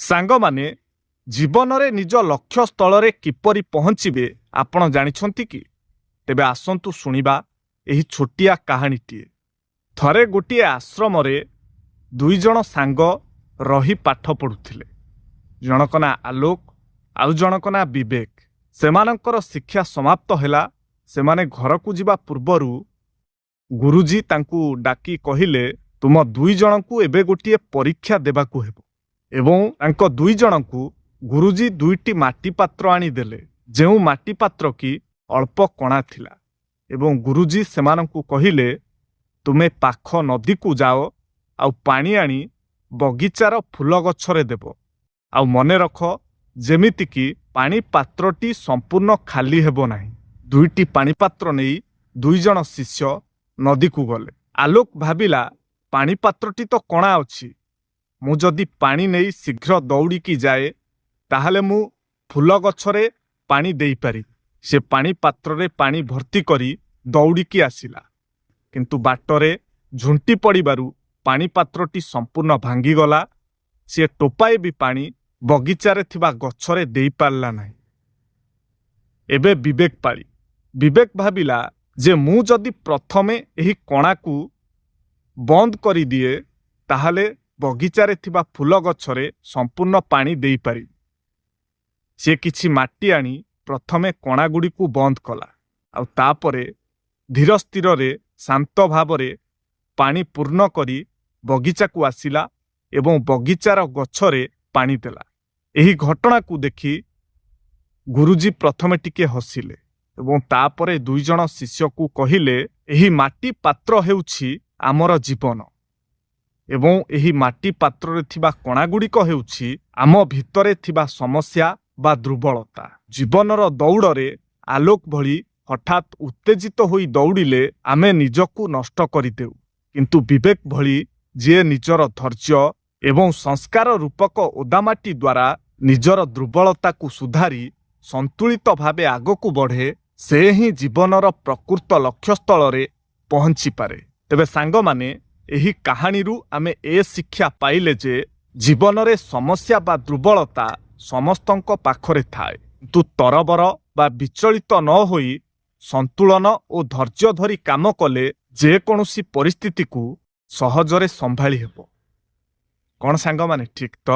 ସାଙ୍ଗମାନେ ଜୀବନରେ ନିଜ ଲକ୍ଷ୍ୟସ୍ଥଳରେ କିପରି ପହଞ୍ଚିବେ ଆପଣ ଜାଣିଛନ୍ତି କି? ତେବେ ଆସନ୍ତୁ ଶୁଣିବା ଏହି ଛୋଟିଆ କାହାଣୀଟିଏ। ଥରେ ଗୋଟିଏ ଆଶ୍ରମରେ ଦୁଇଜଣ ସାଙ୍ଗ ରହି ପାଠ ପଢ଼ୁଥିଲେ। ଜଣକ ନାଁ ଆଲୋକ ଆଉ ଜଣକ ନାଁ ବିବେକ। ସେମାନଙ୍କର ଶିକ୍ଷା ସମାପ୍ତ ହେଲା। ସେମାନେ ଘରକୁ ଯିବା ପୂର୍ବରୁ ଗୁରୁଜୀ ତାଙ୍କୁ ଡାକି କହିଲେ, ତୁମ ଦୁଇଜଣଙ୍କୁ ଏବେ ଗୋଟିଏ ପରୀକ୍ଷା ଦେବାକୁ ହେବ। ଏବଂ ତାଙ୍କ ଦୁଇଜଣଙ୍କୁ ଗୁରୁଜୀ ଦୁଇଟି ମାଟି ପାତ୍ର ଆଣିଦେଲେ, ଯେଉଁ ମାଟି ପାତ୍ର କି ଅଳ୍ପ କଣା ଥିଲା। ଏବଂ ଗୁରୁଜୀ ସେମାନଙ୍କୁ କହିଲେ, ତୁମେ ପାଖ ନଦୀକୁ ଯାଅ ଆଉ ପାଣି ଆଣି ବଗିଚାର ଫୁଲ ଗଛରେ ଦେବ। ଆଉ ମନେ ରଖ, ଯେମିତିକି ପାଣି ପାତ୍ରଟି ସମ୍ପୂର୍ଣ୍ଣ ଖାଲି ହେବ ନାହିଁ। ଦୁଇଟି ପାଣି ପାତ୍ର ନେଇ ଦୁଇଜଣ ଶିଷ୍ୟ ନଦୀକୁ ଗଲେ। ଆଲୋକ ଭାବିଲା, ପାଣି ପାତ୍ରଟି ତ କଣା ଅଛି, ମୁଁ ଯଦି ପାଣି ନେଇ ଶୀଘ୍ର ଦୌଡ଼ିକି ଯାଏ ତାହେଲେ ମୁଁ ଫୁଲ ଗଛରେ ପାଣି ଦେଇପାରିବି। ସେ ପାଣି ପାତ୍ରରେ ପାଣି ଭର୍ତ୍ତି କରି ଦୌଡ଼ିକି ଆସିଲା। କିନ୍ତୁ ବାଟରେ ଝୁଣ୍ଟି ପଡ଼ିବାରୁ ପାଣି ପାତ୍ରଟି ସମ୍ପୂର୍ଣ୍ଣ ଭାଙ୍ଗିଗଲା। ସିଏ ଟୋପାଏ ବି ପାଣି ବଗିଚାରେ ଥିବା ଗଛରେ ଦେଇପାରିଲା ନାହିଁ। ଏବେ ବିବେକ ପାଳି। ବିବେକ ଭାବିଲା ଯେ ମୁଁ ଯଦି ପ୍ରଥମେ ଏହି କଣାକୁ ବନ୍ଦ କରିଦିଏ ତାହେଲେ ବଗିଚାରେ ଥିବା ଫୁଲ ଗଛରେ ସମ୍ପୂର୍ଣ୍ଣ ପାଣି ଦେଇପାରିବି। ସେ କିଛି ମାଟି ଆଣି ପ୍ରଥମେ କଣାଗୁଡ଼ିକୁ ବନ୍ଦ କଲା, ଆଉ ତାପରେ ଧୀର ସ୍ଥିରରେ ଶାନ୍ତ ଭାବରେ ପାଣି ପୂର୍ଣ୍ଣ କରି ବଗିଚାକୁ ଆସିଲା ଏବଂ ବଗିଚାର ଗଛରେ ପାଣି ଦେଲା। ଏହି ଘଟଣାକୁ ଦେଖି ଗୁରୁଜୀ ପ୍ରଥମେ ଟିକେ ହସିଲେ ଏବଂ ତାପରେ ଦୁଇଜଣ ଶିଷ୍ୟକୁ କହିଲେ, ଏହି ମାଟି ପାତ୍ର ହେଉଛି ଆମର ଜୀବନ ଏବଂ ଏହି ମାଟି ପାତ୍ରରେ ଥିବା କଣାଗୁଡ଼ିକ ହେଉଛି ଆମ ଭିତରେ ଥିବା ସମସ୍ୟା ବା ଦୁର୍ବଳତା। ଜୀବନର ଦୌଡ଼ରେ ଆଲୋକ ଭଳି ହଠାତ୍ ଉତ୍ତେଜିତ ହୋଇ ଦୌଡ଼ିଲେ ଆମେ ନିଜକୁ ନଷ୍ଟ କରିଦେଉ। କିନ୍ତୁ ବିବେକ ଭଳି ଯିଏ ନିଜର ଧୈର୍ଯ୍ୟ ଏବଂ ସଂସ୍କାର ରୂପକ ଓଦାମାଟି ଦ୍ୱାରା ନିଜର ଦୁର୍ବଳତାକୁ ସୁଧାରି ସନ୍ତୁଳିତ ଭାବେ ଆଗକୁ ବଢ଼େ, ସେ ହିଁ ଜୀବନର ପ୍ରକୃତ ଲକ୍ଷ୍ୟସ୍ଥଳରେ ପହଞ୍ଚିପାରେ। ତେବେ ସାଙ୍ଗମାନେ, ଏହି କାହାଣୀରୁ ଆମେ ଏ ଶିକ୍ଷା ପାଇଲେ ଯେ ଜୀବନରେ ସମସ୍ୟା ବା ଦୁର୍ବଳତା ସମସ୍ତଙ୍କ ପାଖରେ ଥାଏ, କିନ୍ତୁ ତରବର ବା ବିଚଳିତ ନ ହୋଇ ସନ୍ତୁଳନ ଓ ଧୈର୍ଯ୍ୟ ଧରି କାମ କଲେ ଯେକୌଣସି ପରିସ୍ଥିତିକୁ ସହଜରେ ସମ୍ଭାଳି ହେବ। କ'ଣ ସାଙ୍ଗମାନେ, ଠିକ୍ ତ?